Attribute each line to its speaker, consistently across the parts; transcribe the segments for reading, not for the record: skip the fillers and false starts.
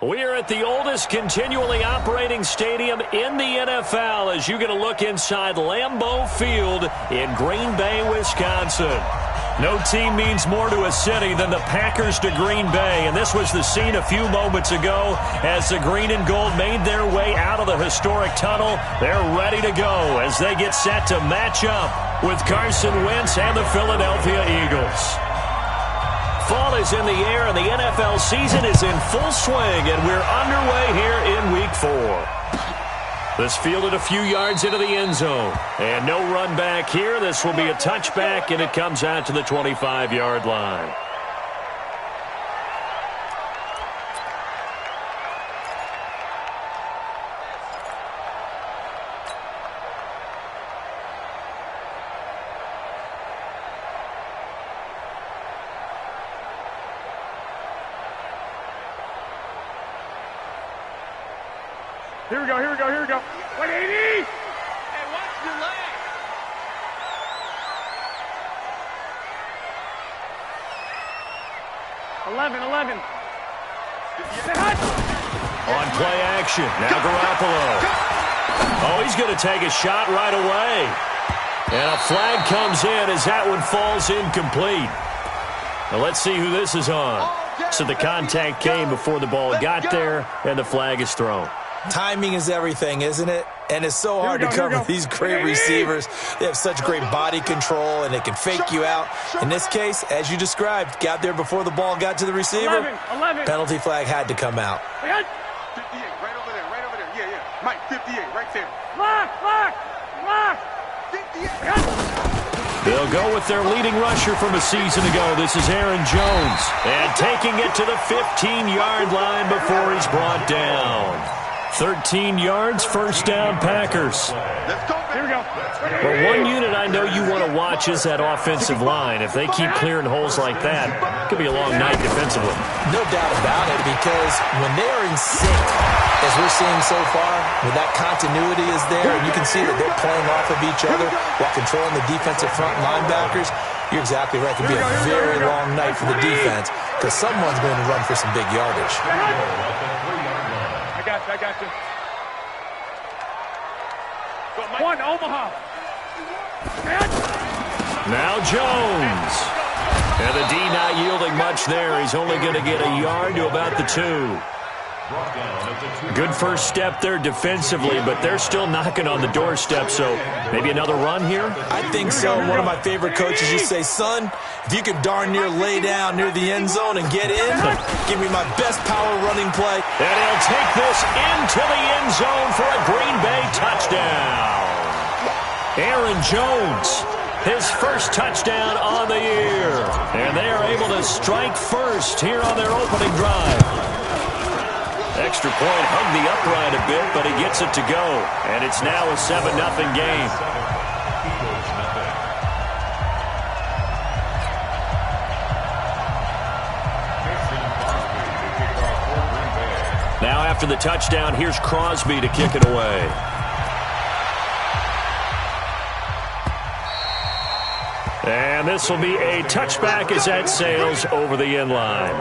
Speaker 1: We're at the oldest continually operating stadium in the NFL as you get a look inside Lambeau Field in Green Bay, Wisconsin. No team means more to a city than the Packers to Green Bay, and this was the scene a few moments ago as the green and gold made their way out of the historic tunnel. They're ready to go as they get set to match up with Carson Wentz and the Philadelphia Eagles. Fall is in the air, and the NFL season is in full swing, and we're underway here in Week 4. This fielded a few yards into the end zone, and no run back here. This will be a touchback, and it comes out to the 25-yard line.
Speaker 2: Here we go, here we go, here we go. 180!
Speaker 3: Hey, watch your leg.
Speaker 2: Eleven.
Speaker 1: On play action, now Garoppolo. Oh, he's going to take a shot right away. And a flag comes in as that one falls incomplete. Now let's see who this is on. So the contact came before the ball got there, and the flag is thrown.
Speaker 4: Timing is everything, isn't it? And it's so hard to cover these great receivers. They have such great body control, and they can fake you out. In this case, as you described, got there before the ball got to the receiver.
Speaker 2: 11.
Speaker 4: Penalty flag had to come out.
Speaker 3: 58, right over there. Yeah. Mike, 58, right there.
Speaker 2: Lock!
Speaker 3: 58.
Speaker 1: They'll go with their leading rusher from a season ago. This is Aaron Jones. And taking it to the 15-yard line before he's brought down. 13 yards, first down, Packers.
Speaker 3: Let's go.
Speaker 2: Here we go.
Speaker 1: Well, one unit I know you want to watch is that offensive line. If they keep clearing holes like that, it could be a long night defensively.
Speaker 4: No doubt about it, because when they're in sync, as we're seeing so far, when that continuity is there, and you can see that they're playing off of each other while controlling the defensive front linebackers, you're exactly right. It could be a very long night for the defense because someone's going to run for some big yardage.
Speaker 2: I got you. One, Omaha.
Speaker 1: Now Jones. And the D not yielding much there. He's only going to get a yard to about the 2. Good first step there defensively, but they're still knocking on the doorstep, so maybe another run here?
Speaker 4: I think so. One of my favorite coaches used to say, son, if you can darn near lay down near the end zone and get in, give me my best power running play.
Speaker 1: And he'll take this into the end zone for a Green Bay touchdown. Aaron Jones, his first touchdown on the year. And they are able to strike first here on their opening drive. Extra point hugged the upright a bit, but he gets it to go. And it's now a 7-0 game. Now after the touchdown, here's Crosby to kick it away. And this will be a touchback as that sails over the end line.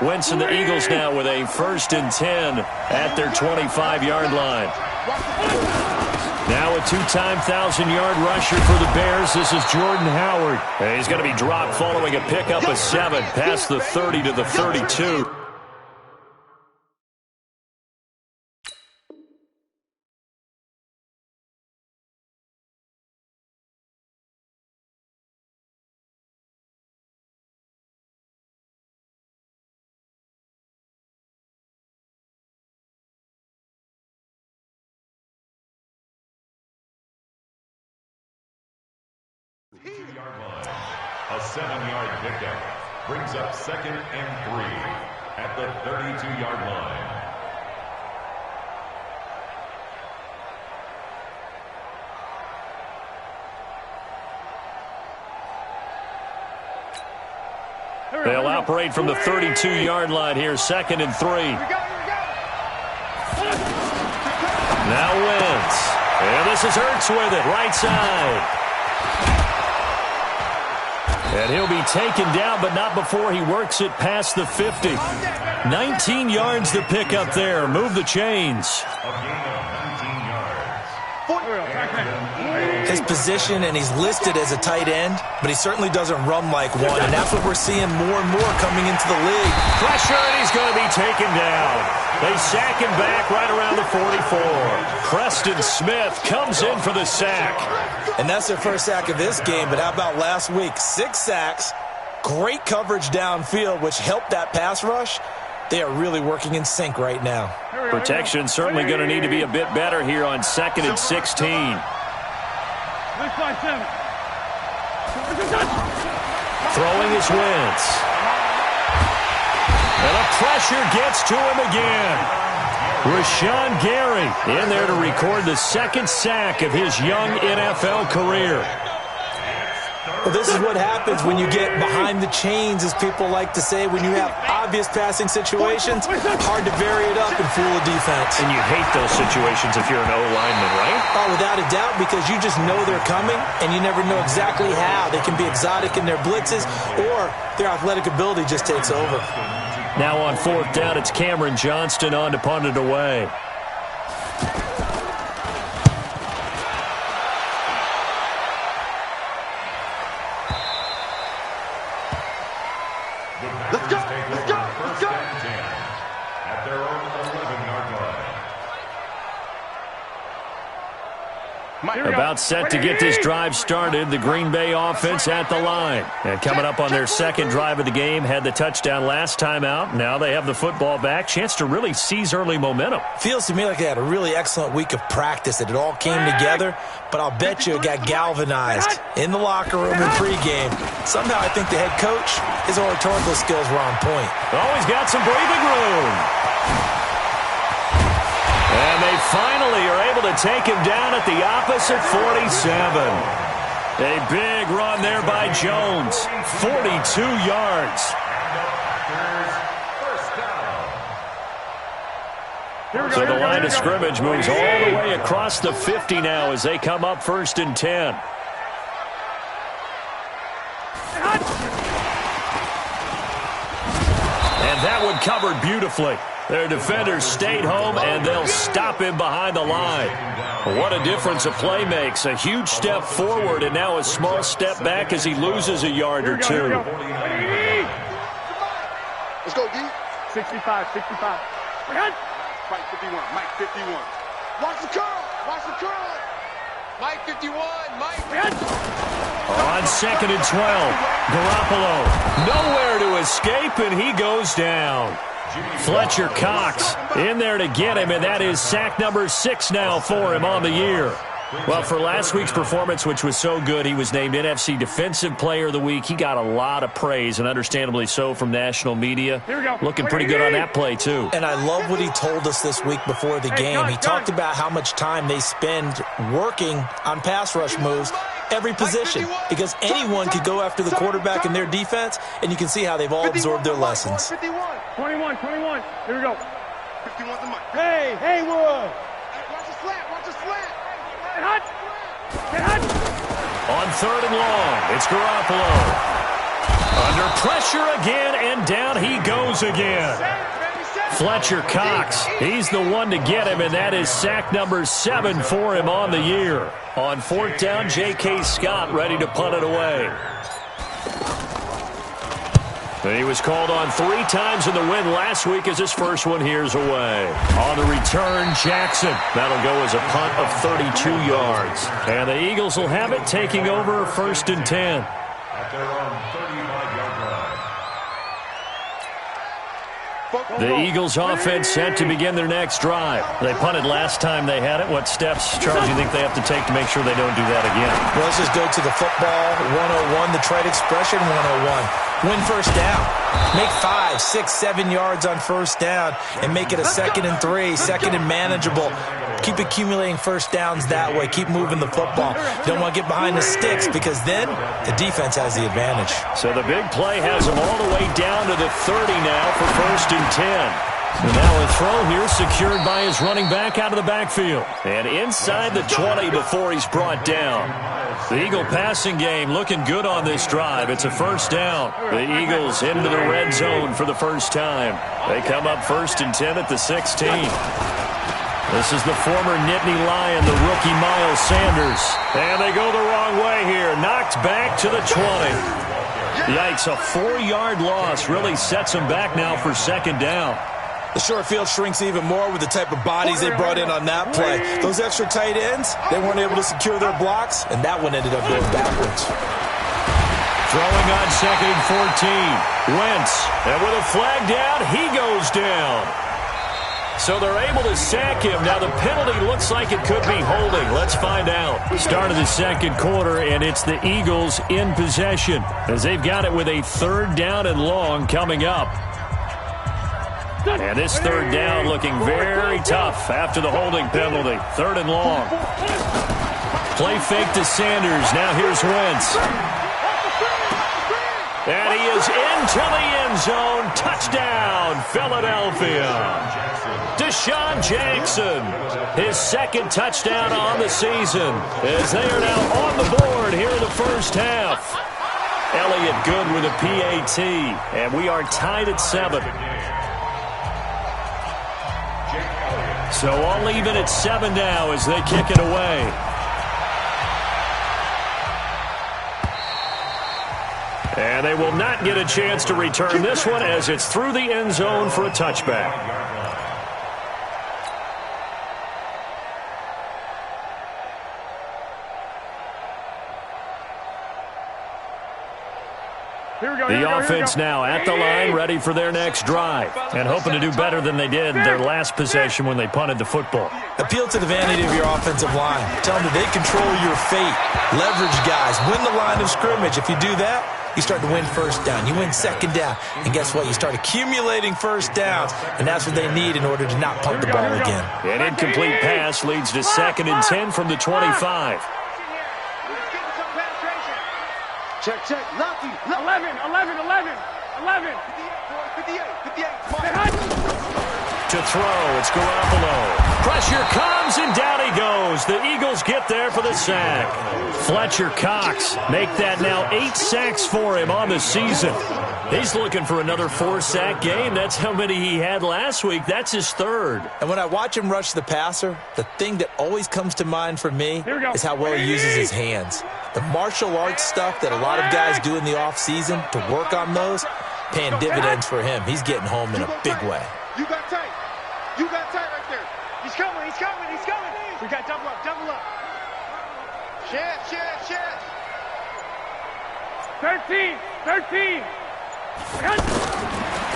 Speaker 1: Wentz and the Eagles now with a 1st and 10 at their 25-yard line. Now a 2-time 1,000-yard rusher for the Bears. This is Jordan Howard. And he's going to be dropped following a pickup of 7 past the 30 to the 32.
Speaker 5: A 7-yard pickup brings up 2nd and 3 at the 32-yard line.
Speaker 1: They'll operate from the 32-yard line here, 2nd and 3. Now Wentz. And this is Ertz with it, right side. And he'll be taken down, but not before he works it past the 50. 19 yards to pick up there. Move the chains.
Speaker 4: His position, and he's listed as a tight end, but he certainly doesn't run like one, and that's what we're seeing more and more coming into the league.
Speaker 1: Pressure, and he's going to be taken down. They sack him back right around the 44. Preston Smith comes in for the sack.
Speaker 4: And that's their first sack of this game, but how about last week? 6 sacks, great coverage downfield, which helped that pass rush. They are really working in sync right now.
Speaker 1: Protection certainly going to need to be a bit better here on 2nd and 16. Throwing his Wentz. And the pressure gets to him again. Rashawn Gary in there to record the 2nd sack of his young NFL career.
Speaker 4: Well, this is what happens when you get behind the chains, as people like to say. When you have obvious passing situations, hard to vary it up and fool a defense.
Speaker 1: And you hate those situations if you're an O-lineman, right?
Speaker 4: Oh, without a doubt, because you just know they're coming, and you never know exactly how. They can be exotic in their blitzes, or their athletic ability just takes over.
Speaker 1: Now on 4th down, it's Cameron Johnston on to punt it away.
Speaker 3: Let's go! Let's go! Let's go!
Speaker 5: At their own 11-yard line.
Speaker 1: About set to get this drive started, the Green Bay offense at the line. And coming up on their 2nd drive of the game, had the touchdown last time out. Now they have the football back. Chance to really seize early momentum.
Speaker 4: Feels to me like they had a really excellent week of practice, that it all came together, but I'll bet you it got galvanized in the locker room and pregame. Somehow I think the head coach, his oratorical skills were on point.
Speaker 1: Always got some breathing room. And they finally are able to take him down at the opposite 47. A big run there by Jones. 42 yards. So the line of scrimmage moves all the way across the 50 now as they come up 1st and 10. And that one covered beautifully. Their defenders stayed home, and they'll stop him behind the line. What a difference a play makes. A huge step forward and now a small step back as he loses a yard or two.
Speaker 3: Let's go, D.
Speaker 2: 65, 65.
Speaker 3: Mike 51, Mike 51. Watch the curl, watch the curl. Mike 51, Mike.
Speaker 1: On 2nd and 12, Garoppolo nowhere to escape, and he goes down. Fletcher Cox in there to get him, and that is sack number 6 now for him on the year. Well, for last week's performance, which was so good, he was named NFC Defensive Player of the Week. He got a lot of praise, and understandably so, from national media. Looking pretty good on that play, too.
Speaker 4: And I love what he told us this week before the game. He talked about how much time they spend working on pass rush moves, every position, because anyone could go after the quarterback in their defense, and you can see how they've all absorbed their lessons.
Speaker 2: 21. Here we go.
Speaker 3: 51 to Mike.
Speaker 2: Hey, Haywood.
Speaker 3: Watch the slant, watch the slant.
Speaker 2: Get hot.
Speaker 1: On 3rd and long, it's Garoppolo. Under pressure again, and down he goes again. Fletcher Cox, he's the one to get him, and that is sack number 7 for him on the year. On 4th down, J.K. Scott ready to punt it away. And he was called on 3 times in the win last week as his first one here's away. On the return, Jackson. That'll go as a punt of 32 yards. And the Eagles will have it, taking over 1st and 10.
Speaker 5: At their own 35-yard line.
Speaker 1: The Eagles offense set to begin their next drive. They punted last time they had it. What steps, Charles, do you think they have to take to make sure they don't do that again?
Speaker 4: Well, let's just go to the football 101, the trade expression 101. Win 1st down. Make 5, 6, 7 yards on 1st down and make it a 2nd and 3, 2nd and manageable. Keep accumulating 1st downs that way. Keep moving the football. You don't want to get behind the sticks because then the defense has the advantage.
Speaker 1: So the big play has them all the way down to the 30 now for 1st and 10. So now a throw here secured by his running back out of the backfield. And inside the 20 before he's brought down. The Eagle passing game looking good on this drive. It's a first down. The Eagles into the red zone for the first time. They come up 1st and 10 at the 16. This is the former Nittany Lion, the rookie Miles Sanders. And they go the wrong way here. Knocked back to the 20. Yikes, a 4-yard loss really sets them back now for 2nd down.
Speaker 4: The short field shrinks even more with the type of bodies they brought in on that play. Those extra tight ends, they weren't able to secure their blocks, and that one ended up going backwards.
Speaker 1: Throwing on 2nd and 14. Wentz, and with a flag down, he goes down. So they're able to sack him. Now the penalty looks like it could be holding. Let's find out. Start of the 2nd quarter, and it's the Eagles in possession as they've got it with a 3rd down and long coming up. And this 3rd down looking very tough after the holding penalty. 3rd and long. Play fake to Sanders. Now here's Wentz. And he is into the end zone. Touchdown, Philadelphia. Deshaun Jackson, his 2nd touchdown on the season, as they are now on the board here in the first half. Elliott good with a PAT, and we are tied at 7. So all even at 7 now as they kick it away. And they will not get a chance to return this one as it's through the end zone for a touchback. The offense now at the line, ready for their next drive, and hoping to do better than they did their last possession when they punted the football.
Speaker 4: Appeal to the vanity of your offensive line. Tell them that they control your fate. Leverage guys. Win the line of scrimmage. If you do that, you start to win 1st down. You win 2nd down. And guess what? You start accumulating 1st downs, and that's what they need in order to not punt the ball again.
Speaker 1: An incomplete pass leads to 2nd and 10 from the 25.
Speaker 3: Check. Lucky.
Speaker 2: 11.
Speaker 3: 58.
Speaker 1: To throw, it's Garoppolo. Pressure comes, and down he goes. The Eagles get there for the sack. Fletcher Cox make that now 8 sacks for him on the season. He's looking for another 4-sack game. That's how many he had last week. That's his 3rd.
Speaker 4: And when I watch him rush the passer, the thing that always comes to mind for me is how well he uses his hands. The martial arts stuff that a lot of guys do in the offseason to work on those, paying dividends for him. He's getting home in a big way.
Speaker 3: You got tight right there. He's coming. We got double up. Shit.
Speaker 2: 13.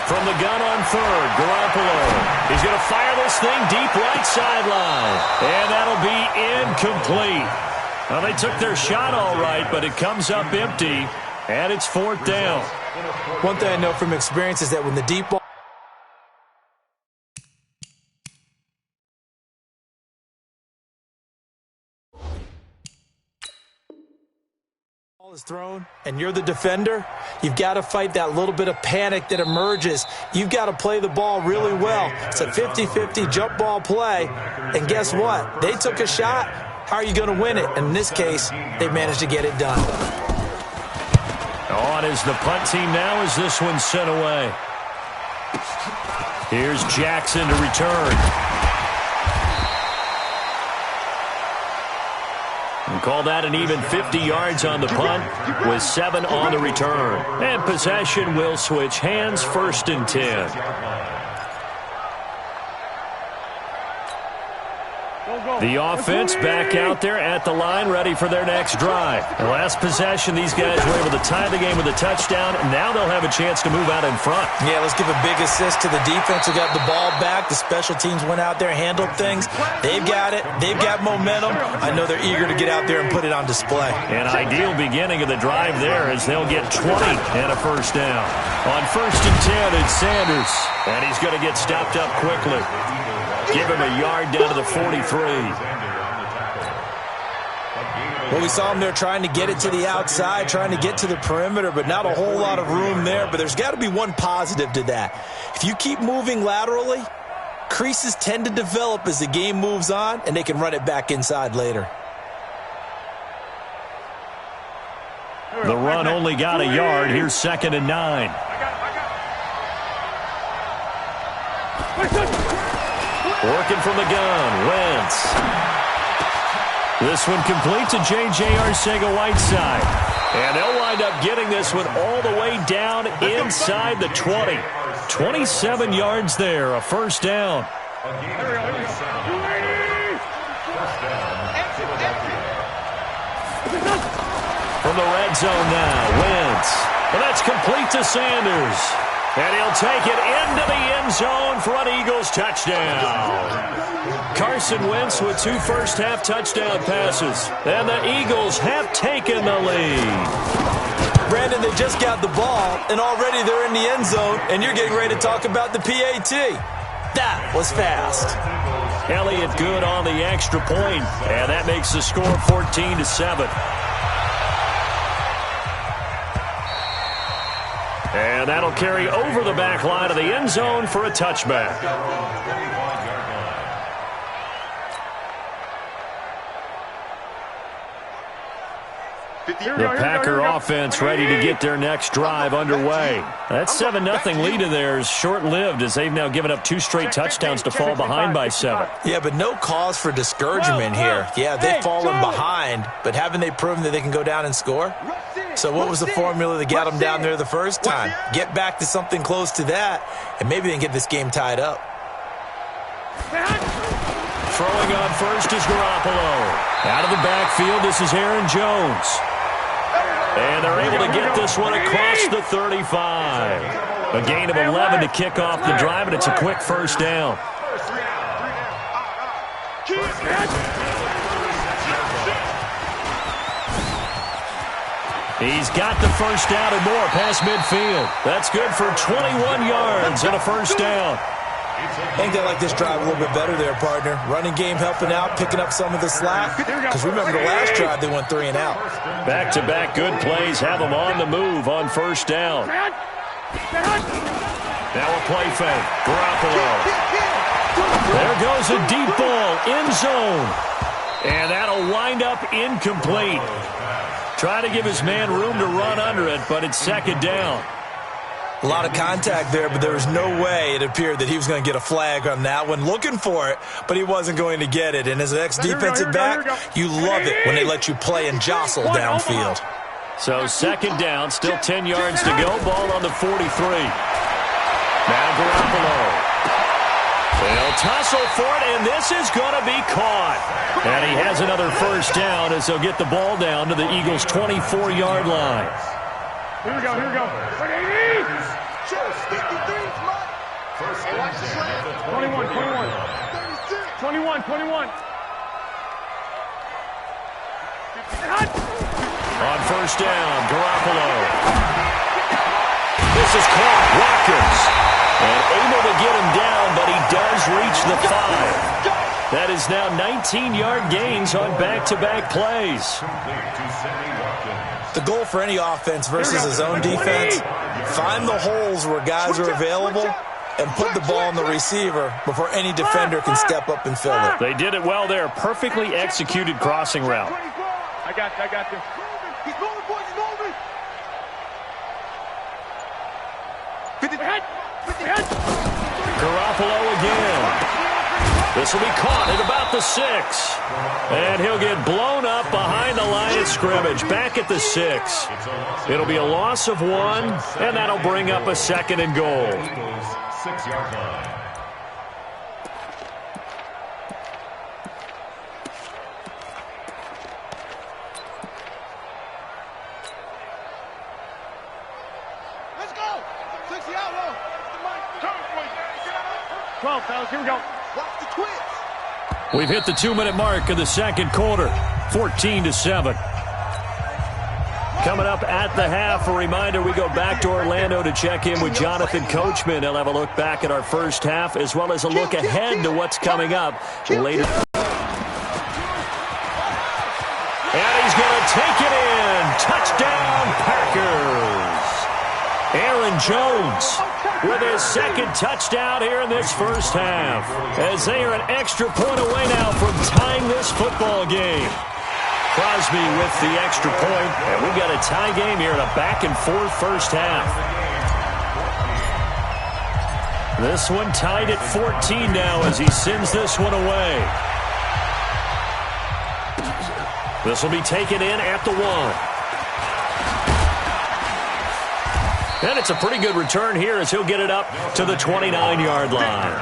Speaker 1: From the gun on 3rd, Garoppolo. He's going to fire this thing deep right sideline. And that'll be incomplete. Well, they took their shot all right, but it comes up empty, and it's 4th down.
Speaker 4: One thing I know from experience is that when the deep ball is thrown and you're the defender, you've got to fight that little bit of panic that emerges. You've got to play the ball really well. It's a 50-50 jump ball play, and guess what? They took a shot. How are you going to win it? And in this case, they managed to get it done.
Speaker 1: On is the punt team now as this one's sent away. Here's Jackson to return. And call that an even 50 yards on the punt with 7 on the return. And possession will switch hands, 1st and 10. The offense back out there at the line, ready for their next drive. The last possession, these guys were able to tie the game with a touchdown, and now they'll have a chance to move out in front.
Speaker 4: Yeah, let's give a big assist to the defense who got the ball back. The special teams went out there, handled things. They've got it. They've got momentum. I know they're eager to get out there and put it on display.
Speaker 1: An ideal beginning of the drive there as they'll get 20 and a 1st down. On 1st and 10, it's Sanders, and he's going to get stopped up quickly. Give him a yard down to the 43.
Speaker 4: Well, we saw him there trying to get it to the outside, trying to get to the perimeter, but not a whole lot of room there. But there's got to be one positive to that. If you keep moving laterally, creases tend to develop as the game moves on, and they can run it back inside later.
Speaker 1: The run only got a yard. Here's 2nd and 9. Working from the gun, Wentz. This one complete to J.J. Arcega-Whiteside. And they'll wind up getting this one all the way down inside the 20. 27 yards there, a first down. From the red zone now, Wentz. Well, that's complete to Sanders. And he'll take it into the end zone for an Eagles touchdown. Carson Wentz with 2 first-half touchdown passes. And the Eagles have taken the lead.
Speaker 4: Brandon, they just got the ball, and already they're in the end zone, and you're getting ready to talk about the PAT. That was fast.
Speaker 1: Elliott good on the extra point, and that makes the score 14-7. And that'll carry over the back line of the end zone for a touchback. The Packer offense ready to get their next drive underway. That 7-0 lead of theirs short-lived as they've now given up 2 straight touchdowns to fall behind by 7.
Speaker 4: Yeah, but no cause for discouragement here. Yeah, they've fallen behind, but haven't they proven that they can go down and score? So what was the formula that got them down there the first time? Get back to something close to that, and maybe they can get this game tied up.
Speaker 1: Throwing on first is Garoppolo. Out of the backfield, this is Aaron Jones. And they're able to get this one across the 35. A gain of 11 to kick off the drive, and it's a quick first down. He's got the first down and more past midfield. That's good for 21 yards and a first down.
Speaker 4: I think they like this drive a little bit better there, partner. Running game helping out, picking up some of the slack. Because remember the last drive, they went 3 and out.
Speaker 1: Back-to-back good plays have them on the move on first down. Now a play fake. Garoppolo. There goes a deep ball, end zone. And that'll wind up incomplete. Try to give his man room to run under it, but it's 2nd down.
Speaker 4: A lot of contact there, but there was no way it appeared that he was going to get a flag on that one. Looking for it, but he wasn't going to get it. And as an ex-defensive back, you love it when they let you play and jostle downfield.
Speaker 1: So 2nd down, still 10 yards to go. Ball on the 43. Now Garoppolo. They'll tussle for it, and this is going to be caught. And he has another first down as they'll get the ball down to the Eagles' 24-yard line.
Speaker 2: Here we go, here we go. 21, 21. 21.
Speaker 1: On first down, Garoppolo. This is caught. Watkins. And able to get him down, but he does reach the 5. That is now 19-yard gains on back-to-back plays.
Speaker 4: The goal for any offense versus his own defense, find the holes where guys are available and put the ball on the receiver before any defender can step up and fill it.
Speaker 1: They did it well there. Perfectly executed crossing route.
Speaker 2: I got you. He's moving, boys, he's moving. 50 head.
Speaker 1: Garoppolo again. This will be caught at about the 6. And he'll get blown up behind the line of scrimmage. Back at the 6. It'll be a loss of 1, and that'll bring up a 2nd and goal.
Speaker 5: 6-yard line.
Speaker 3: Let's go. 60 out low.
Speaker 2: 12, fellas, here we go.
Speaker 3: Watch the twist.
Speaker 1: We've hit the 2-minute mark of the 2nd quarter. 14-7. Coming up at the half, a reminder, we go back to Orlando to check in with Jonathan Coachman. He'll have a look back at our first half as well as a look ahead to what's coming up later. And he's Jones with his second touchdown here in this first half, as they are an extra point away now from tying this football game. Crosby with the extra point, and we got a tie game here in a back-and-forth first half. This one tied at 14 now as he sends this one away. This will be taken in at the 1. And it's a pretty good return here as he'll get it up to the 29-yard line.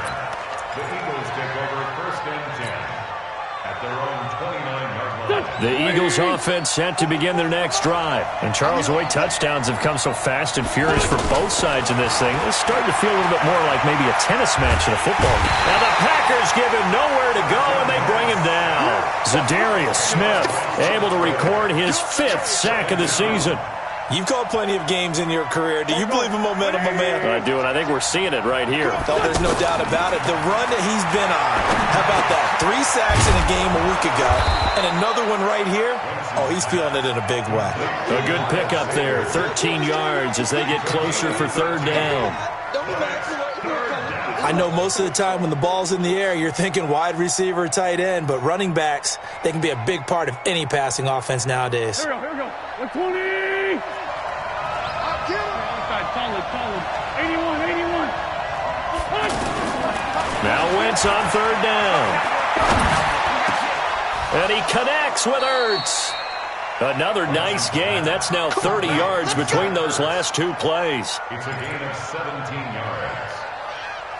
Speaker 5: The Eagles take over first and 10 at their own 29-yard line.
Speaker 1: The Eagles offense set to begin their next drive. And Charles, the way touchdowns have come so fast and furious for both sides in this thing, it's starting to feel a little bit more like maybe a tennis match in a football game. Now the Packers give him nowhere to go, and they bring him down. Zadarius Smith able to record his 5th sack of the season.
Speaker 4: You've called plenty of games in your career. Do you believe in momentum, my man?
Speaker 1: I do, and I think we're seeing it right here.
Speaker 4: Oh, there's no doubt about it. The run that he's been on. How about that? 3 sacks in a game a week ago, and another one right here. Oh, he's feeling it in a big way.
Speaker 1: A good pickup there. 13 yards as they get closer for 3rd down.
Speaker 4: I know most of the time when the ball's in the air, you're thinking wide receiver, tight end, but running backs, they can be a big part of any passing offense nowadays.
Speaker 2: Here we go. 120. Solid. 81.
Speaker 1: Now Wentz on 3rd down. And he connects with Ertz. Another nice gain. That's now 30 yards between those last 2 plays.
Speaker 5: It's a gain of 17 yards.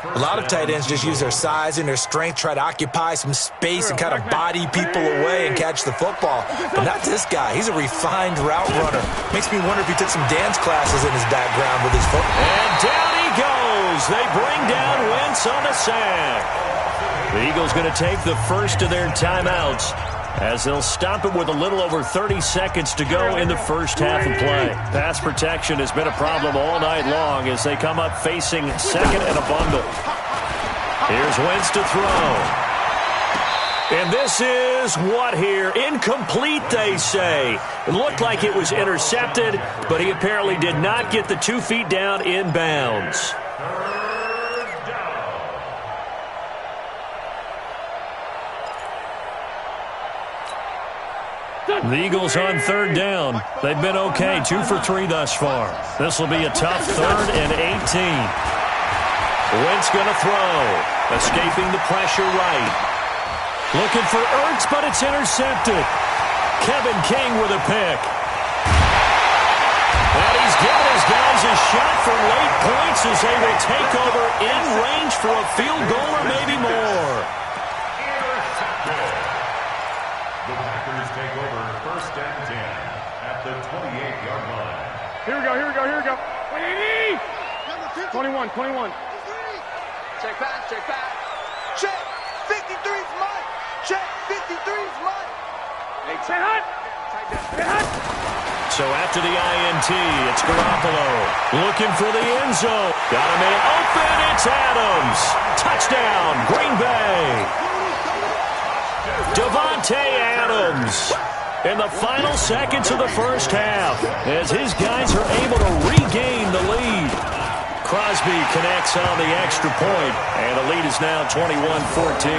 Speaker 4: A lot of tight ends just use their size and their strength, try to occupy some space and kind of body people away and catch the football. But not this guy. He's a refined route runner. Makes me wonder if he took some dance classes in his background with his football.
Speaker 1: And down he goes. They bring down Wentz on the sack. The Eagles going to take the first of their timeouts as they'll stop it with a little over 30 seconds to go in the first half of play. Pass protection has been a problem all night long as they come up facing second and a bundle. Here's Wentz to throw. And this is what here? Incomplete, they say. It looked like it was intercepted, but he apparently did not get the 2 feet down in bounds. The Eagles on 3rd down. They've been okay, 2 for 3 thus far. This will be a tough 3rd and 18. Wentz going to throw. Escaping the pressure right. Looking for Ertz, but it's intercepted. Kevin King with a pick. And he's given his guys a shot for late points as they will take over in range for a field goal or maybe more.
Speaker 5: The Packers take over first and 10 at the 28-yard line.
Speaker 2: Here we go. 21.
Speaker 3: Check back. Check. 53's mine. Check. 53's mine. Hey,
Speaker 2: Stay hot.
Speaker 1: So after the INT, it's Garoppolo looking for the end zone. Got a man open. It's Adams. Touchdown, Green Bay. Davante Adams in the final seconds of the first half as his guys are able to regain the lead. Crosby connects on the extra point, and the lead is now 21-14.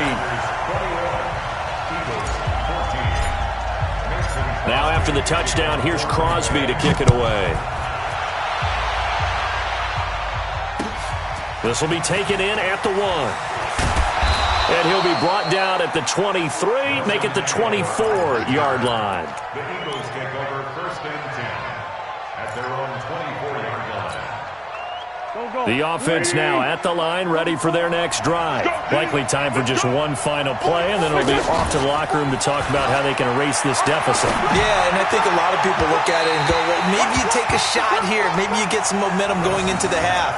Speaker 1: Now after the touchdown, here's Crosby to kick it away. This will be taken in at the 1. And he'll be brought down at the 23, make it the 24-yard line.
Speaker 5: The Eagles take over first and 10 at their own 24-yard line.
Speaker 1: The offense now at the line, ready for their next drive. Likely time for just one final play, and then it'll be off to the locker room to talk about how they can erase this deficit.
Speaker 4: Yeah, and I think a lot of people look at it and go, well, maybe you take a shot here. Maybe you get some momentum going into the half.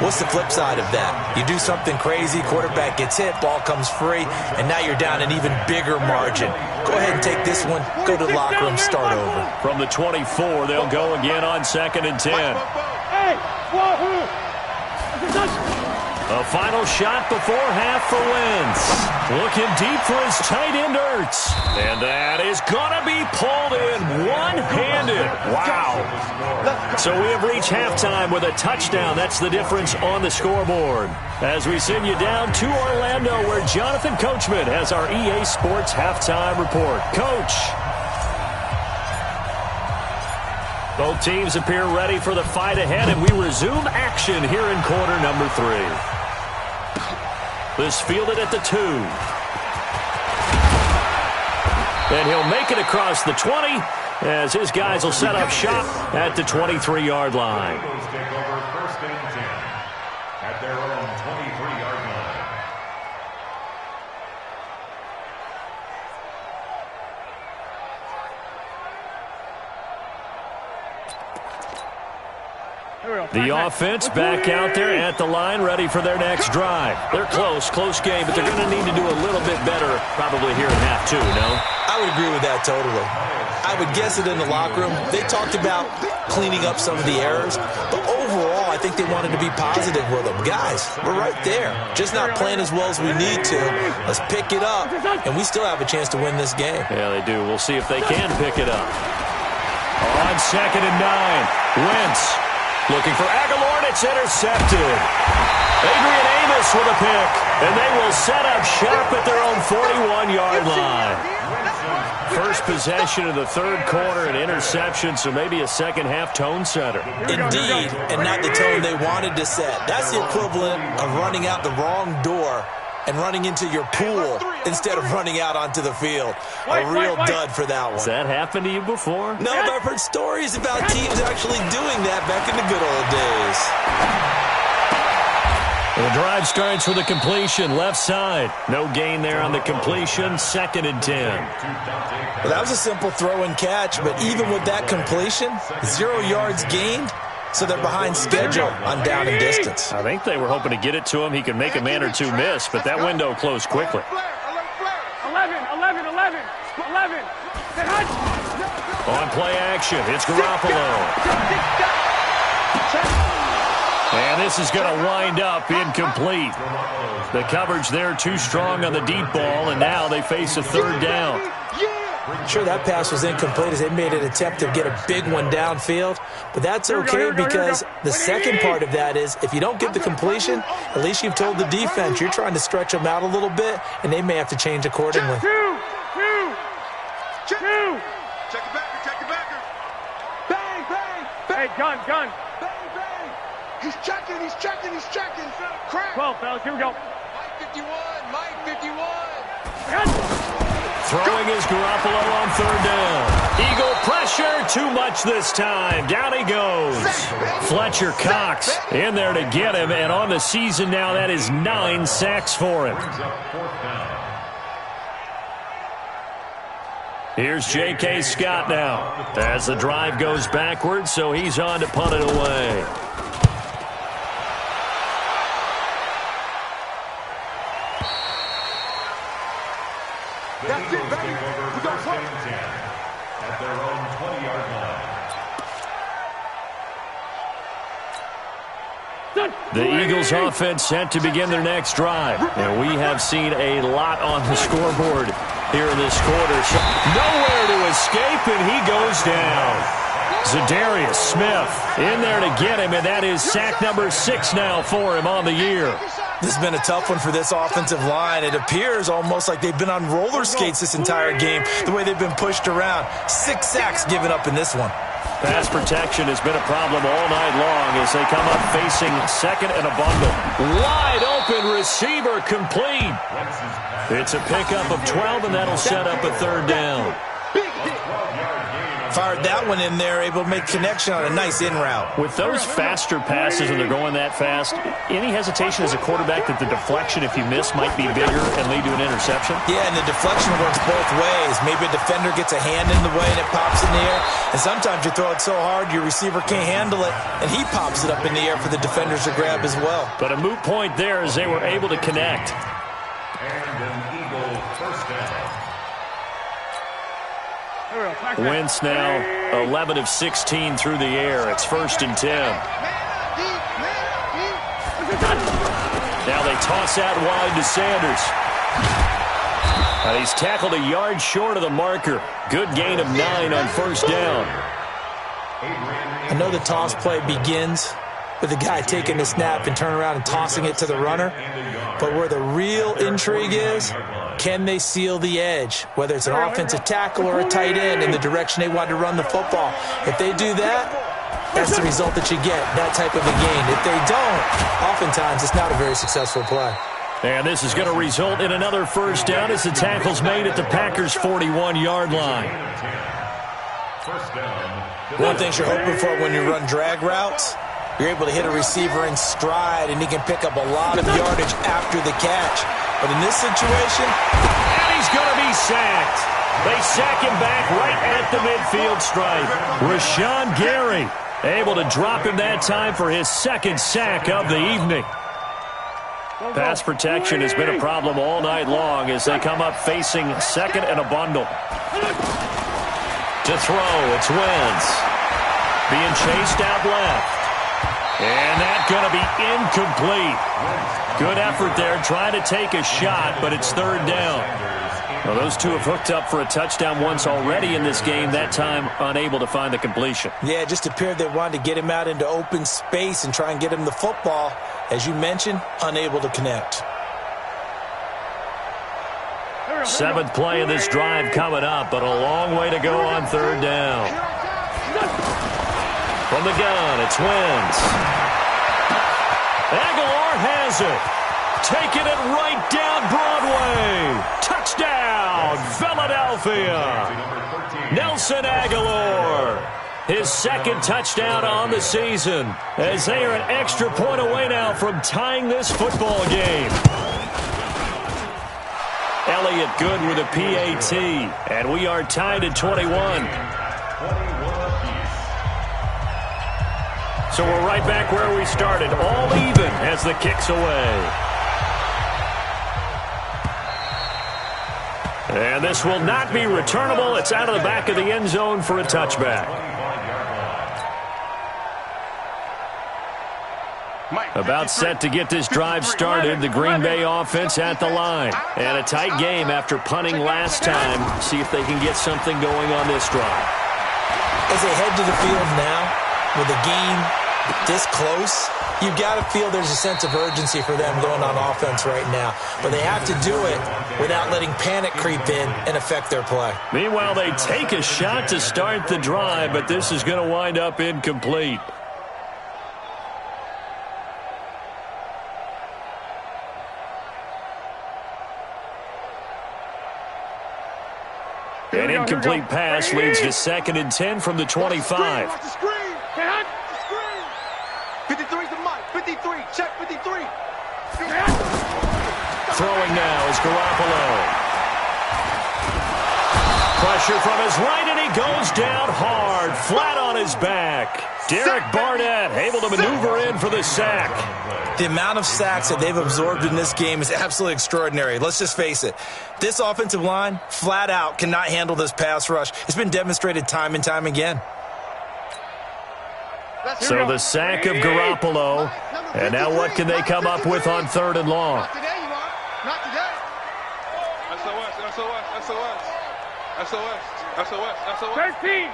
Speaker 4: What's the flip side of that? You do something crazy, quarterback gets hit, ball comes free, and now you're down an even bigger margin. Go ahead and take this one, go to the locker room, start over.
Speaker 1: From the 24, they'll go again on 2nd and 10.
Speaker 2: Hey, whoa.
Speaker 1: A final shot before half for Wentz. Looking deep for his tight end Ertz. And that is going to be pulled in one-handed. Wow. So we have reached halftime with a touchdown. That's the difference on the scoreboard. As we send you down to Orlando, where Jonathan Coachman has our EA Sports halftime report. Coach. Both teams appear ready for the fight ahead, and we resume action here in quarter number 3. This fielded at the 2. And he'll make it across the 20 as his guys will set up shop at the 23-yard line.
Speaker 5: Eagles take over first and 10 at their own 23-yard line.
Speaker 1: The offense back out there at the line, ready for their next drive. They're close game, but they're going to need to do a little bit better probably here in half 2, no?
Speaker 4: I would agree with that totally. I would guess it in the locker room. They talked about cleaning up some of the errors, but overall, I think they wanted to be positive with them. Guys, we're right there. Just not playing as well as we need to. Let's pick it up, and we still have a chance to win this game.
Speaker 1: Yeah, they do. We'll see if they can pick it up. On 2nd and 9, Wentz. Looking for Aguilar, and it's intercepted. Adrian Amos with a pick, and they will set up shop at their own 41-yard line. First possession of the third quarter, an interception, so maybe a second-half tone setter.
Speaker 4: Indeed, and not the tone they wanted to set. That's the equivalent of running out the wrong door and running into your pool instead of running out onto the field. A real dud for that one.
Speaker 1: Has that happened to you before?
Speaker 4: No, but I've heard stories about teams actually doing that back in the good old days.
Speaker 1: The drive starts with a completion, left side. No gain there on the completion, 2nd and 10.
Speaker 4: Well, that was a simple throw and catch, but even with that completion, 0 yards gained. So they're behind schedule on down and distance.
Speaker 1: I think they were hoping to get it to him. He could make a man or two miss, but that window closed quickly.
Speaker 2: 11.
Speaker 1: On play action, it's Garoppolo. And this is going to wind up incomplete. The coverage there too strong on the deep ball, and now they face a third down.
Speaker 4: Sure, that pass was incomplete as they made an attempt to get a big one downfield, but that's okay because the second part of that is if you don't get the completion, at least you've told the defense you're trying to stretch them out a little bit, and they may have to change accordingly.
Speaker 2: Two.
Speaker 3: Check it backer.
Speaker 2: Bang. Hey, gun.
Speaker 3: Bang. He's checking. Crack.
Speaker 2: 12, fellas, here we go.
Speaker 3: Mike 51.
Speaker 1: Throwing is Garoppolo on third down. Eagle pressure, too much this time. Down he goes. Fletcher Cox in there to get him, and on the season now, that is 9 sacks for him. Here's J.K. Scott now as the drive goes backwards, so he's on to punt it away.
Speaker 3: That's it, baby. We got
Speaker 5: first and 10 at their own 20-yard line.
Speaker 1: The Eagles offense set to begin their next drive. And we have seen a lot on the scoreboard here in this quarter. So nowhere to escape, and he goes down. Zadarius Smith in there to get him, and that is sack number 6 now for him on the year.
Speaker 4: This has been a tough one for this offensive line. It appears almost like they've been on roller skates this entire game, the way they've been pushed around. 6 sacks given up in this one.
Speaker 1: Pass protection has been a problem all night long as they come up facing second and a bundle. Wide open receiver complete. It's a pickup of 12, and that'll set up a third down.
Speaker 4: Fired that one in there, able to make connection on a nice in route.
Speaker 1: With those faster passes and they're going that fast, any hesitation as a quarterback that the deflection, if you miss, might be bigger and lead to an interception?
Speaker 4: Yeah, and the deflection works both ways. Maybe a defender gets a hand in the way and it pops in the air. And sometimes you throw it so hard your receiver can't handle it, and he pops it up in the air for the defenders to grab as well.
Speaker 1: But a moot point there as they were able to connect.
Speaker 5: And an Eagle first down.
Speaker 1: Wentz now 11 of 16 through the air. It's 1st and 10. Now they toss out wide to Sanders. And he's tackled a yard short of the marker. Good gain of 9 on first down.
Speaker 4: I know the toss play begins with the guy taking the snap and turning around and tossing it to the runner. But where the real intrigue is, can they seal the edge, whether it's an offensive tackle or a tight end in the direction they want to run the football? If they do that, that's the result that you get, that type of a gain. If they don't, oftentimes it's not a very successful play.
Speaker 1: And this is going to result in another first down as the tackle's made at the Packers' 41-yard line.
Speaker 4: One thing you're hoping for when you run drag routes, you're able to hit a receiver in stride, and he can pick up a lot of yardage after the catch. But in this situation,
Speaker 1: and he's going to be sacked. They sack him back right at the midfield stripe. Rashawn Gary able to drop him that time for his second sack of the evening. Pass protection has been a problem all night long as they come up facing second and a bundle. To throw, it's Wentz. Being chased out left. And that's going to be incomplete. Good effort there trying to take a shot, but it's third down. Well, those two have hooked up for a touchdown once already in this game, that time unable to find the completion.
Speaker 4: Yeah, it just appeared they wanted to get him out into open space and try and get him the football. As you mentioned, unable to connect.
Speaker 1: Seventh play of this drive coming up, but a long way to go on third down. From the gun, it's Wentz. Aguilar has it. Taking it right down Broadway. Touchdown, Philadelphia. Nelson Aguilar. His second touchdown on the season as they are an extra point away now from tying this football game. Elliott good with a PAT, and we are tied at 21. So we're right back where we started, all even as the kick's away. And this will not be returnable. It's out of the back of the end zone for a touchback. About set to get this drive started, the Green Bay offense at the line. And a tight game after punting last time. See if they can get something going on this drive.
Speaker 4: As they head to the field now, with the game this close, you've got to feel there's a sense of urgency for them going on offense right now. But they have to do it without letting panic creep in and affect their play.
Speaker 1: Meanwhile, they take a shot to start the drive, but this is going to wind up incomplete. An incomplete pass leads to 2nd and 10 from the 25.
Speaker 3: 53's the mic. 53. Check 53.
Speaker 1: Throwing now is Garoppolo. Pressure from his right, and he goes down hard, flat on his back. Derek Barnett able to maneuver in for the sack.
Speaker 4: The amount of sacks that they've absorbed in this game is absolutely extraordinary. Let's just face it. This offensive line, flat out, cannot handle this pass rush. It's been demonstrated time and time again.
Speaker 1: So the sack of Garoppolo. And now what can they come up with on 3rd and long?
Speaker 3: Not today, you are. Not today. SOS, SOS, SOS. SOS, SOS, SOS.
Speaker 2: 13.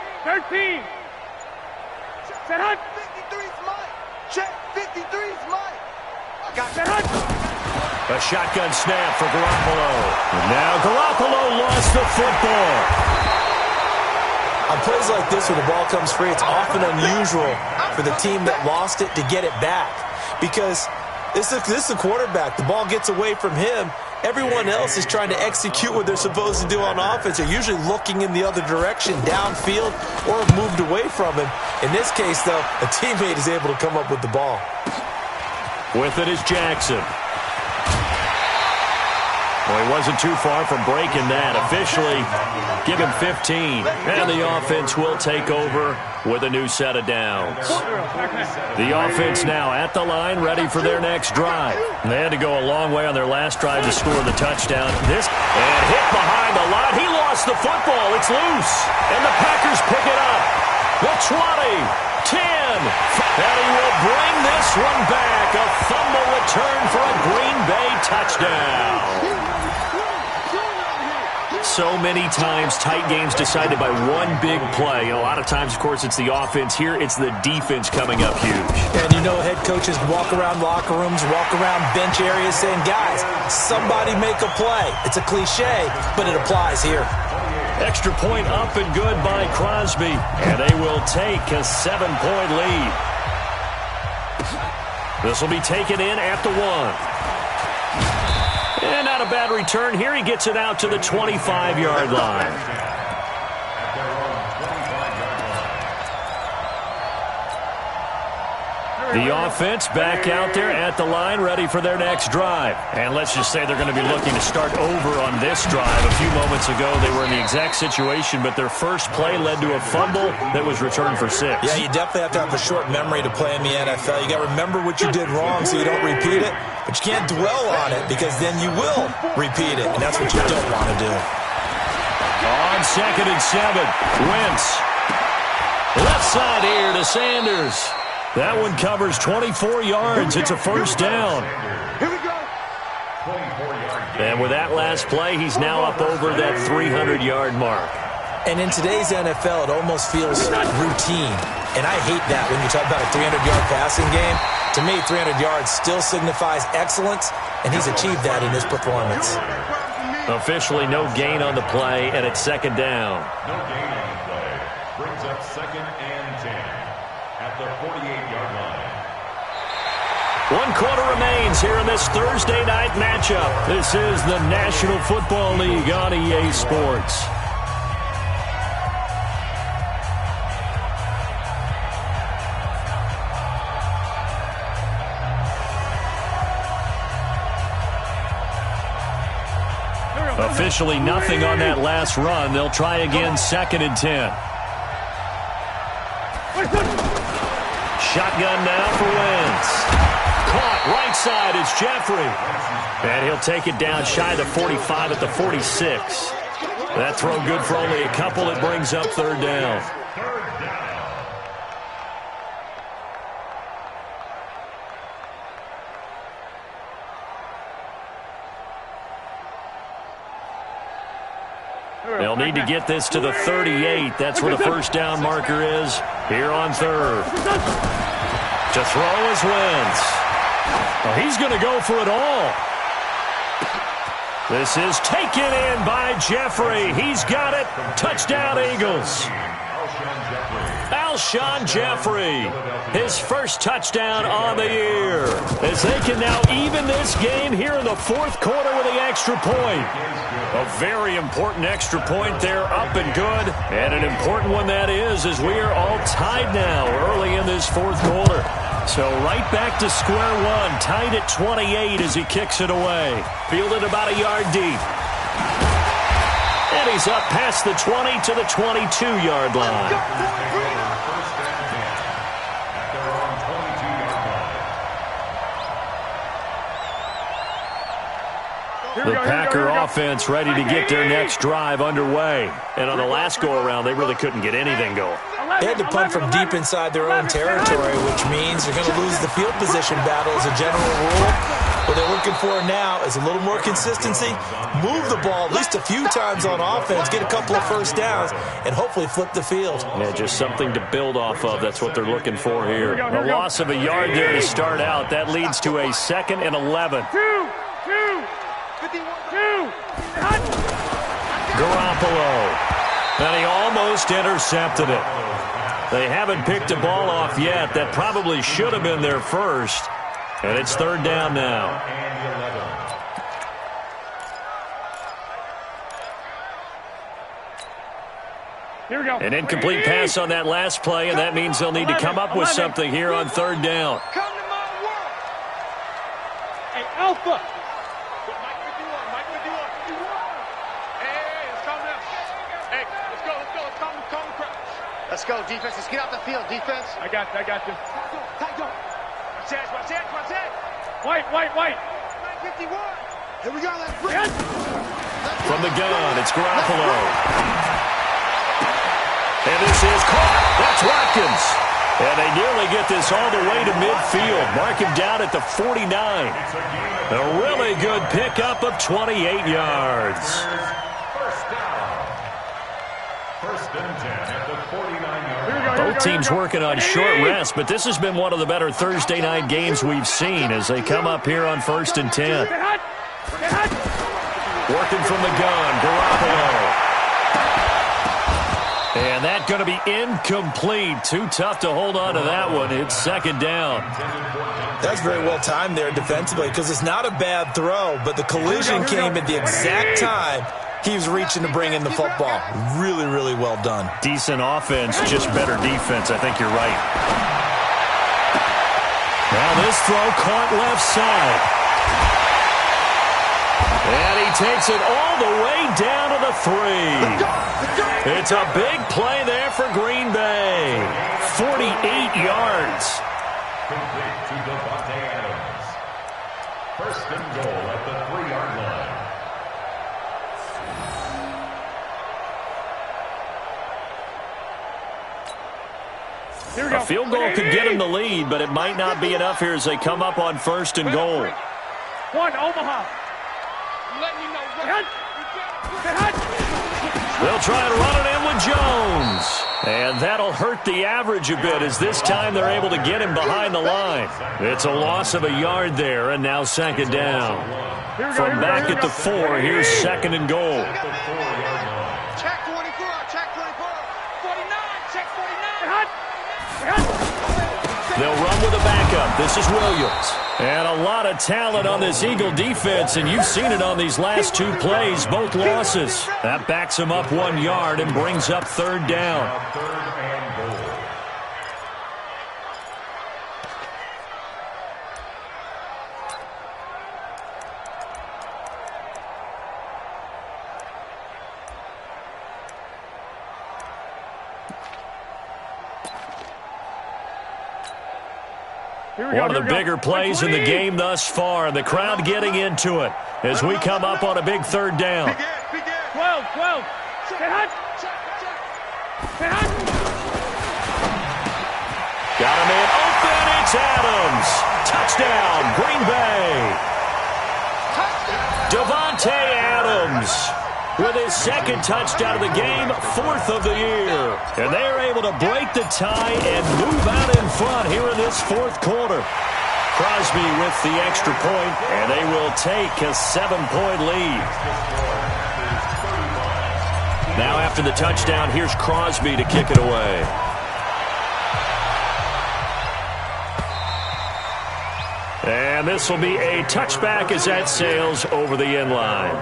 Speaker 2: Set hunt.
Speaker 3: 53's mine. Check 53's mine.
Speaker 2: Set hunt.
Speaker 1: A shotgun snap for Garoppolo. And now Garoppolo lost the football.
Speaker 4: On plays like this where the ball comes free, it's often unusual for the team that lost it to get it back. Because this is the quarterback. The ball gets away from him. Everyone else is trying to execute what they're supposed to do on offense. They're usually looking in the other direction, downfield, or moved away from him. In this case, though, a teammate is able to come up with the ball.
Speaker 1: With it is Jackson. Well, he wasn't too far from breaking that. Officially, give him 15. And the offense will take over with a new set of downs. The offense now at the line, ready for their next drive. They had to go a long way on their last drive to score the touchdown. And hit behind the line. He lost the football. It's loose. And the Packers pick it up. The 20, 10. And he will bring this one back. A fumble return for a Green Bay touchdown. So many times tight games decided by one big play. A lot of times, of course, it's the offense. Here, it's the defense coming up huge.
Speaker 4: And you know head coaches walk around locker rooms, walk around bench areas saying, guys, somebody make a play. It's a cliche, but it applies here.
Speaker 1: Extra point up and good by Crosby. And they will take a 7-point lead. This will be taken in at the 1. And not a bad return here. He gets it out to the 25-yard line. The offense back out there at the line, ready for their next drive. And let's just say they're going to be looking to start over on this drive. A few moments ago, they were in the exact situation, but their first play led to a fumble that was returned for 6.
Speaker 4: Yeah, you definitely have to have a short memory to play in the NFL. You got to remember what you did wrong so you don't repeat it, but you can't dwell on it because then you will repeat it, and that's what you don't want to do.
Speaker 1: On 2nd and 7, Wentz. Left side here to Sanders. That one covers 24 yards. It's a first down.
Speaker 3: Here we go.
Speaker 1: And with that last play, he's now up over that 300-yard mark.
Speaker 4: And in today's NFL, it almost feels routine. And I hate that when you talk about a 300-yard passing game. To me, 300 yards still signifies excellence, and he's achieved that in his performance.
Speaker 1: Officially no gain on the play, and it's 2nd down.
Speaker 5: No gain on the play. Brings up 2nd and 10 at the 48-yard line.
Speaker 1: 1 quarter remains here in this Thursday night matchup. This is the National Football League on EA Sports. Officially nothing on that last run. They'll try again 2nd and 10. Shotgun now for Wentz. Caught right side is Jeffrey. And he'll take it down shy of the 45 at the 46. That throw good for only a couple. It brings up 3rd down. They'll need to get this to the 38. That's where the first down marker is here on 3rd. To throw is Wentz. Well, he's going to go for it all. This is taken in by Jeffrey. He's got it. Touchdown, Eagles. Alshon Jeffrey, his first touchdown on the year. As they can now even this game here in the 4th quarter with the extra point. A very important extra point there, up and good. And an important one that is, as we are all tied now early in this 4th quarter. So right back to square one, tied at 28 as he kicks it away. Fielded about a yard deep. And he's up past the 20 to the 22-yard line. The Packer offense ready to get their next drive underway. And on the last go-around, they really couldn't get anything going.
Speaker 4: They had to punt from deep inside their own territory, which means they're going to lose the field position battle as a general rule. What they're looking for now is a little more consistency, move the ball at least a few times on offense, get a couple of first downs, and hopefully flip the field.
Speaker 1: Yeah, just something to build off of. That's what they're looking for here. A loss of a yard there to start out. That leads to a 2nd and 11. Garoppolo. And he almost intercepted it. They haven't picked a ball off yet. That probably should have been their first. And it's 3rd down now.
Speaker 2: Here we go.
Speaker 1: An incomplete pass on that last play, and that means they'll need to come up with something here on 3rd down.
Speaker 3: Come to my world.
Speaker 2: Hey, Alpha.
Speaker 3: Let's go, defense. Let's get out the field, defense.
Speaker 2: I got you.
Speaker 3: Tight. Watch that.
Speaker 2: White.
Speaker 3: 951. Here we go. Let's bring it.
Speaker 1: From the gun, it's Garoppolo. And this is caught. That's Watkins. And they nearly get this all the way to midfield. Mark him down at the 49. A really good pickup of 28 yards.
Speaker 5: First and 10 at the 49-yard line.
Speaker 1: Both teams working on short rest, but this has been one of the better Thursday night games we've seen as they come up here on 1st and 10. Working from the gun, Garoppolo. And that's going to be incomplete. Too tough to hold on to that one. It's second down.
Speaker 4: That's very well timed there defensively because it's not a bad throw, but the collision came at the exact time he was reaching to bring in the football. Really, really well done.
Speaker 1: Decent offense, just better defense. I think you're right. Now this throw caught left side. And he takes it all the way down to the 3. It's a big play there for Green Bay. 48 yards.
Speaker 5: Complete to Devontae Adams. First and goal at the 3-yard line.
Speaker 1: A field goal could get him the lead, but it might not be enough here as they come up on 1st and goal.
Speaker 2: One, Omaha.
Speaker 3: Let me know.
Speaker 1: They'll try and run it in with Jones. And that'll hurt the average a bit as this time they're able to get him behind the line. It's a loss of a yard there, and now second down. From back at the 4, here's 2nd and goal.
Speaker 3: Check 24, check 24. 49, check 49.
Speaker 1: They'll run with a backup. This is Williams. And a lot of talent on this Eagle defense, and you've seen it on these last 2 plays, both losses. That backs them up 1 yard and brings up 3rd down. One of the bigger plays in the game thus far. The crowd getting into it as we come up on a big 3rd down.
Speaker 2: 12.
Speaker 1: Got a man open. It's Adams. Touchdown, Green Bay. Devontae Adams with his 2nd touchdown of the game, 4th of the year. And they're able to break the tie and move out in front here in this 4th quarter. Crosby with the extra point, and they will take a 7-point lead. Now after the touchdown, here's Crosby to kick it away. And this will be a touchback as that sails over the end line.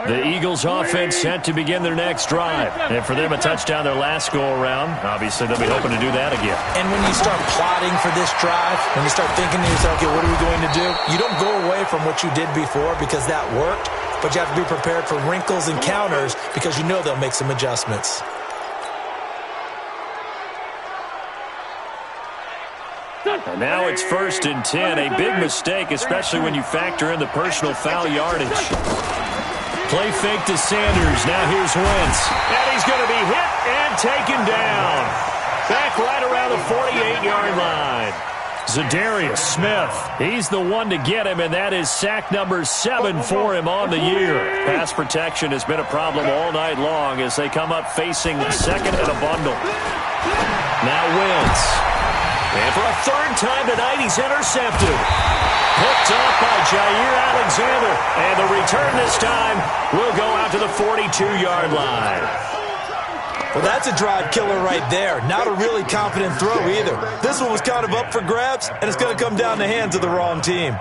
Speaker 1: The Eagles offense set to begin their next drive. And for them, a touchdown their last go-around. Obviously, they'll be hoping to do that again.
Speaker 4: And when you start plotting for this drive, when you start thinking to yourself, okay, what are we going to do? You don't go away from what you did before because that worked, but you have to be prepared for wrinkles and counters because you know they'll make some adjustments.
Speaker 1: And now it's 1st and 10. A big mistake, especially when you factor in the personal foul yardage. Play fake to Sanders. Now here's Wentz. And he's going to be hit and taken down. Back right around the 48-yard line. Zadarius Smith. He's the one to get him, and that is sack number 7 for him on the year. Pass protection has been a problem all night long as they come up facing 2nd and a bundle. Now Wentz. And for a 3rd time tonight, he's intercepted. Picked up by Jair Alexander. And the return this time will go out to the 42-yard line.
Speaker 4: Well, that's a drive killer right there. Not a really confident throw either. This one was kind of up for grabs, and it's going to come down the hands of the wrong team.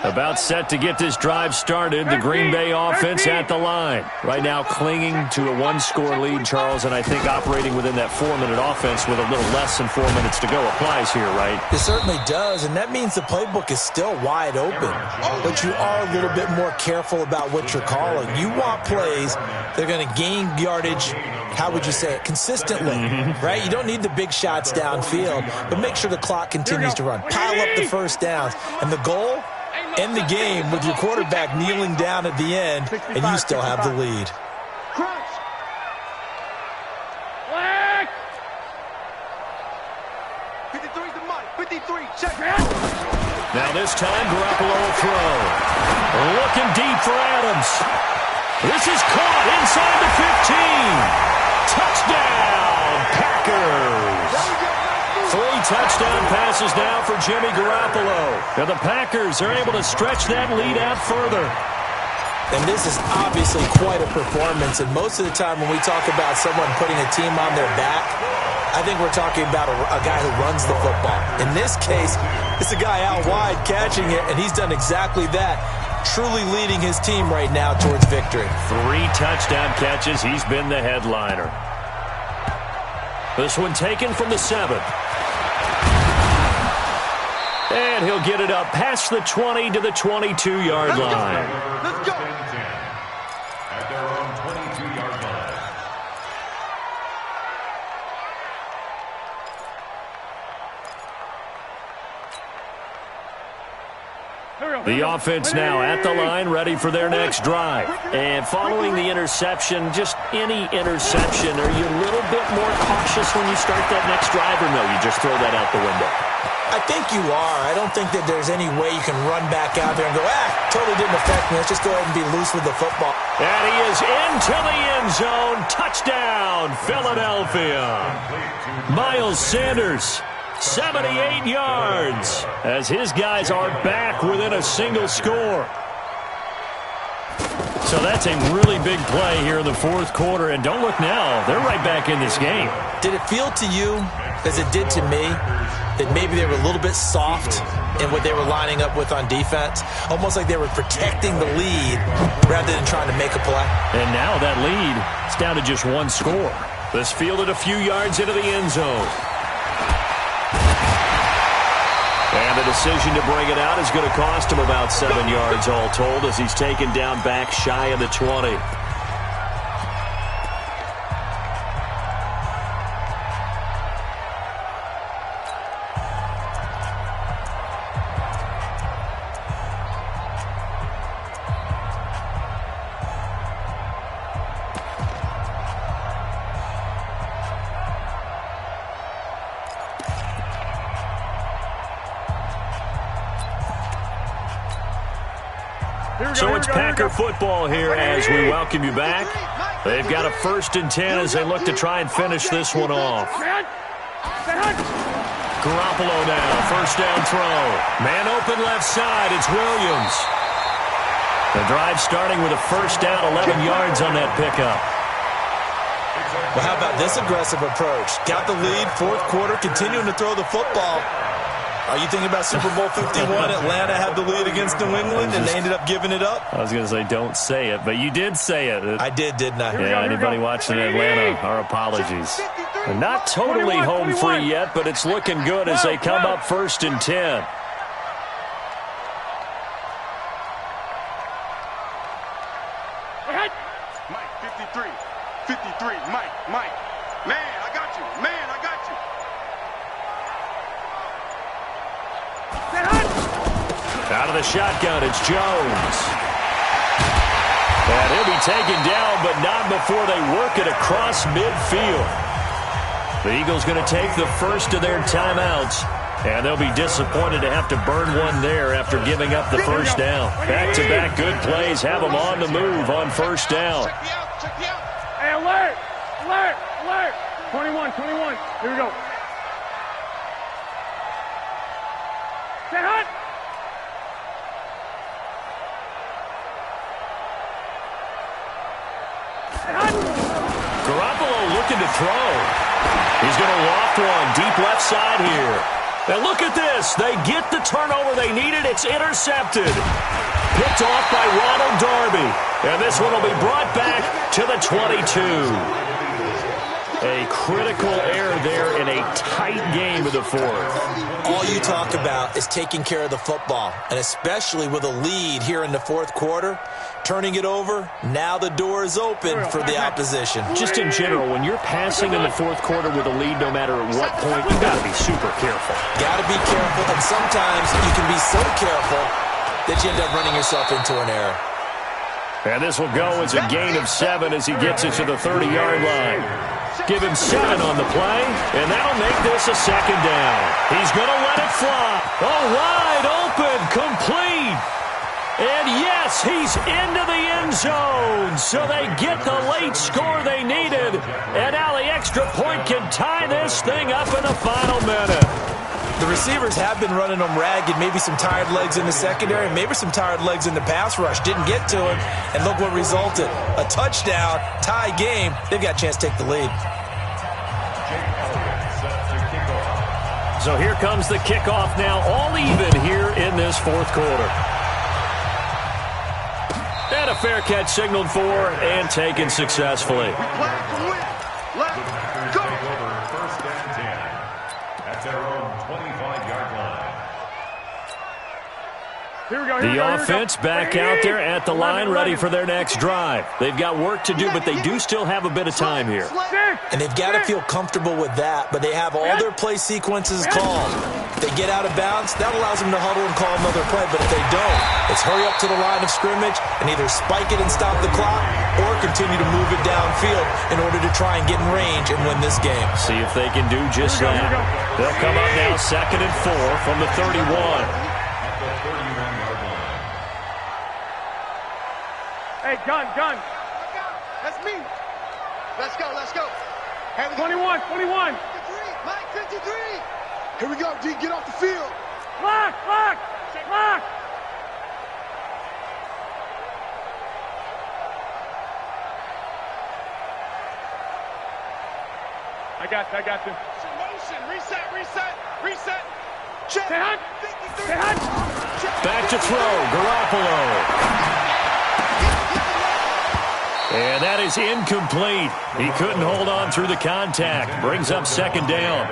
Speaker 1: About set to get this drive started. The Green Bay offense at the line. Right now clinging to a 1-score lead, Charles, and I think operating within that 4-minute offense with a little less than 4 minutes to go applies here, right?
Speaker 4: It certainly does, and that means the playbook is still wide open. But you are a little bit more careful about what you're calling. You want plays that are going to gain yardage, how would you say it, consistently, right? You don't need the big shots downfield, but make sure the clock continues to run. Pile up the first downs. And the goal? end the game with your quarterback kneeling down at the end, and you still have the lead.
Speaker 2: Crunch. Flag.
Speaker 3: 53's the Mike. 53, check.
Speaker 1: Now this time, Garoppolo will throw. Looking deep for Adams. This is caught inside the 15. Touchdown, Packers. 3 touchdown passes now for Jimmy Garoppolo. And the Packers are able to stretch that lead out further.
Speaker 4: And this is obviously quite a performance. And most of the time when we talk about someone putting a team on their back, I think we're talking about a guy who runs the football. In this case, it's a guy out wide catching it, and he's done exactly that, truly leading his team right now towards victory.
Speaker 1: 3 touchdown catches. He's been the headliner. This one taken from the 7. And he'll get it up past the 20 to the 22-yard line.
Speaker 3: Let's go.
Speaker 5: At their own 22-yard line.
Speaker 1: The offense now at the line, ready for their next drive. And following the interception, just any interception, are you a little bit more cautious when you start that next drive, or no, you just throw that out the window?
Speaker 4: I think you are. I don't think that there's any way you can run back out there and go, totally didn't affect me. Let's just go ahead and be loose with the football.
Speaker 1: And he is into the end zone. Touchdown, Philadelphia. Miles Sanders, 78 yards, as his guys are back within a single score. So that's a really big play here in the fourth quarter. And don't look now, they're right back in this game.
Speaker 4: Did it feel to you, as it did to me, that maybe they were a little bit soft in what they were lining up with on defense? Almost like they were protecting the lead rather than trying to make a play.
Speaker 1: And now that lead is down to just 1 score. This fielded a few yards into the end zone. And the decision to bring it out is going to cost him about 7 yards all told, as he's taken down back shy of the 20. So it's Packer football here as we welcome you back. They've got a 1st and 10 as they look to try and finish this one off. Garoppolo now, 1st down throw. Man open left side, it's Williams. The drive starting with a 1st down, 11 yards on that pickup.
Speaker 4: Well, how about this aggressive approach? Got the lead, 4th quarter, continuing to throw the football. Are you thinking about Super Bowl 51? Atlanta had the lead against New England, and they ended up giving it up?
Speaker 1: I was going to say don't say it, but you did say it.
Speaker 4: I did, didn't I?
Speaker 1: Yeah, anybody watching Atlanta, our apologies. They're not totally home free yet, but it's looking good as they come up 1st and 10.
Speaker 3: Mike, 53. 53, Mike. Man, I got you. Man, I got you.
Speaker 1: Out of the shotgun, it's Jones. And he'll be taken down, but not before they work it across midfield. The Eagles going to take the first of their timeouts, and they'll be disappointed to have to burn one there after giving up the 1st down. Back-to-back good plays have them on the move on 1st down.
Speaker 3: Check me out.
Speaker 2: Hey, alert! 21. Here we go. Stay hot!
Speaker 1: Garoppolo looking to throw. He's going to loft one deep left side here. And look at this. They get the turnover they needed. It's intercepted. Picked off by Ronald Darby. And this one will be brought back to the 22. A critical error there in a tight game of the 4th.
Speaker 4: All you talk about is taking care of the football, and especially with a lead here in the 4th quarter, turning it over, now the door is open for the opposition.
Speaker 1: Just in general, when you're passing in the 4th quarter with a lead, no matter at what point, you've got to be super careful.
Speaker 4: Got to be careful, and sometimes you can be so careful that you end up running yourself into an error.
Speaker 1: And this will go as a gain of 7 as he gets it to the 30-yard line. Give him 7 on the play, and that'll make this a second down. He's going to let it fly. Oh, wide open, complete. And yes, he's into the end zone. So they get the late score they needed. And now the extra point can tie this thing up in the final minute.
Speaker 4: The receivers have been running them ragged, maybe some tired legs in the secondary, maybe some tired legs in the pass rush. Didn't get to him, and look what resulted. A touchdown, tie game. They've got a chance to take the lead.
Speaker 1: So here comes the kickoff now, all even here in this fourth quarter. And a fair catch signaled for and taken successfully. The offense back out there at the line, ready for their next drive. They've got work to do, but they do still have a bit of time here.
Speaker 4: And they've got to feel comfortable with that, but they have all their play sequences called. If they get out of bounds, that allows them to huddle and call another play, but if they don't, it's hurry up to the line of scrimmage and either spike it and stop the clock or continue to move it downfield in order to try and get in range and win this game.
Speaker 1: See if they can do just that. They'll come up now 2nd and 4 from the 31.
Speaker 2: Hey, gun.
Speaker 3: That's me. Let's go.
Speaker 2: Have 21.
Speaker 3: Mike, 53. Here we go, D. Get off the field.
Speaker 2: Lock. I got you.
Speaker 3: Motion. Reset. Check.
Speaker 2: Stay hot.
Speaker 1: Back to throw, Garoppolo. And that is incomplete. He couldn't hold on through the contact. Brings up 2nd down.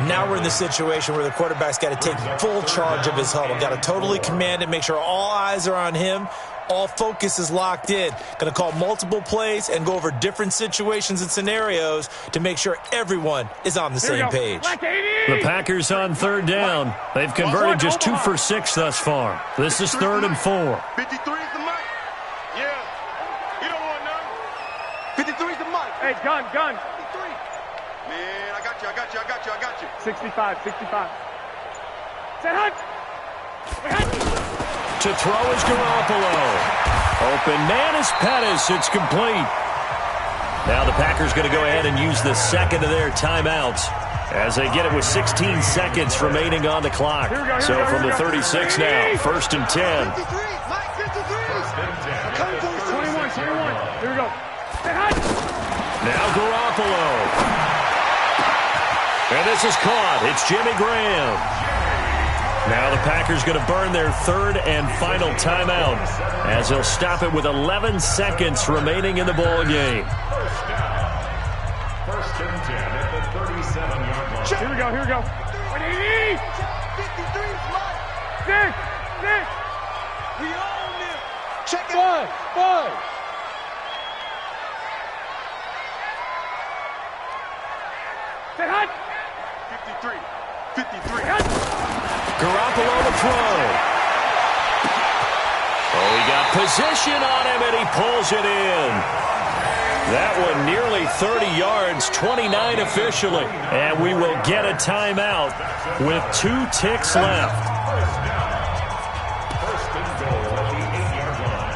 Speaker 4: Now we're in the situation where the quarterback's got to take full charge of his huddle. Got to totally command it, make sure all eyes are on him. All focus is locked in. Going to call multiple plays and go over different situations and scenarios to make sure everyone is on the same page.
Speaker 1: The Packers on 3rd down. They've converted just 2 for 6 thus far. This is 3rd and 4.
Speaker 3: 53 is the mic. Yeah. You don't want none. 53 is the mic.
Speaker 2: Hey, gun.
Speaker 3: 53. Man, I got you.
Speaker 2: 65. Set hot.
Speaker 1: To throw is Garoppolo. Open man is Pettis. It's complete. Now the Packers going to go ahead and use the second of their timeouts as they get it with 16 seconds remaining on the clock. So from the 36 now, 1st and 10.
Speaker 3: 53. Mike, 53.
Speaker 2: 21. Here we go. Set hot.
Speaker 1: Now Garoppolo. And this is caught. It's Jimmy Graham. Now the Packers going to burn their 3rd and final timeout as they'll stop it with 11 seconds remaining in the ball game.
Speaker 5: 1st and 10 at the 37-yard line.
Speaker 2: Here we go.
Speaker 3: 53 is mine.
Speaker 2: 6.
Speaker 3: We own them. Check it.
Speaker 2: 5. Set hot.
Speaker 3: 53.
Speaker 1: Garoppolo to throw. Oh, he got position on him, and he pulls it in. That one nearly 30 yards, 29 officially. And we will get a timeout with 2 ticks left.
Speaker 5: First and goal at the 8-yard line.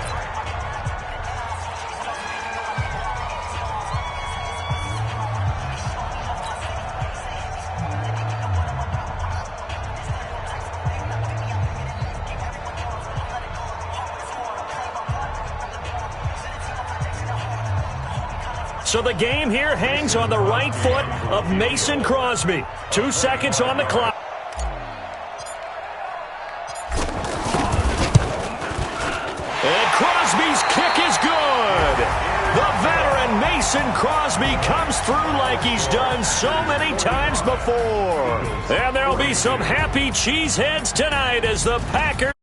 Speaker 1: So the game here hangs on the right foot of Mason Crosby. 2 seconds on the clock. And Crosby's kick is good. The veteran Mason Crosby comes through like he's done so many times before. And there'll be some happy cheeseheads tonight as the Packers